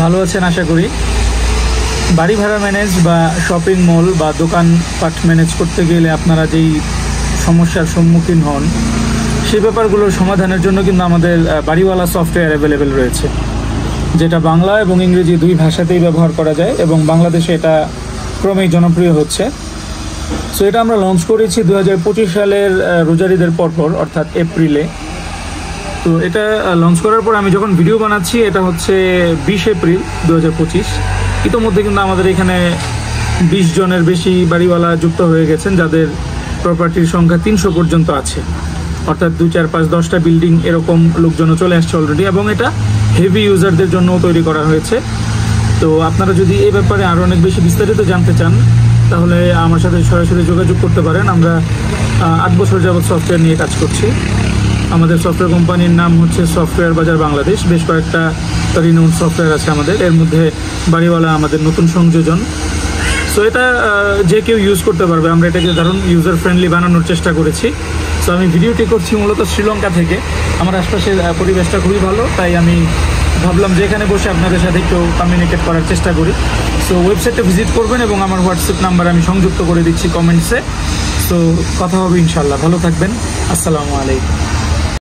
ভালো আছেন আশা করি। বাড়ি ভাড়া ম্যানেজ বা শপিং মল বা দোকানপাট ম্যানেজ করতে গেলে আপনারা যেই সমস্যার সম্মুখীন হন সেই ব্যাপারগুলোর সমাধানের জন্য কিন্তু আমাদের বাড়িওয়ালা সফটওয়্যার অ্যাভেলেবেল রয়েছে, যেটা বাংলা এবং ইংরেজি দুই ভাষাতেই ব্যবহার করা যায় এবং বাংলাদেশে এটা ক্রমেই জনপ্রিয় হচ্ছে। সো এটা আমরা লঞ্চ করেছি 2025 সালের রোজার ঈদের পরপর, অর্থাৎ এপ্রিলে। তো এটা লঞ্চ করার পর আমি যখন ভিডিও বানাচ্ছি এটা হচ্ছে 20 এপ্রিল 2025। ইতোমধ্যে কিন্তু আমাদের এখানে 20 জনের বেশি বাড়িওয়ালা যুক্ত হয়ে গেছেন, যাদের প্রপার্টির সংখ্যা 300 পর্যন্ত আছে, অর্থাৎ 2, 4, 5, 10টা বিল্ডিং এরকম লোকজনও চলে আসছে অলরেডি, এবং এটা হেভি ইউজারদের জন্য তৈরি করা হয়েছে। তো আপনারা যদি এই ব্যাপারে আরও অনেক বেশি বিস্তারিত জানতে চান তাহলে আমার সাথে সরাসরি যোগাযোগ করতে পারেন। আমরা 8 বছর যাবৎ সফটওয়্যার নিয়ে কাজ করছি। আমাদের সফটওয়্যার কোম্পানির নাম হচ্ছে সফটওয়্যার বাজার বাংলাদেশ। বেশ কয়েকটা রিনাউন্ড সফটওয়্যার আছে আমাদের, এর মধ্যে বাড়িওয়ালা আমাদের নতুন সংযোজন। সো এটা যে কেউ ইউজ করতে পারবে। আমরা এটাকে ধরুন ইউজার ফ্রেন্ডলি বানানোর চেষ্টা করেছি। সো আমি ভিডিওটি করছি মূলত শ্রীলঙ্কা থেকে। আমার আশপাশের পরিবেশটা খুবই ভালো, তাই আমি ভাবলাম যে এখানে বসে আপনাদের সাথে একটু কমিউনিকেট করার চেষ্টা করি। সো ওয়েবসাইটটা ভিজিট করবেন এবং আমার হোয়াটসঅ্যাপ নাম্বার আমি সংযুক্ত করে দিচ্ছি কমেন্টসে। সো কথা হবে ইনশাল্লাহ। ভালো থাকবেন। আসসালামু আলাইকুম।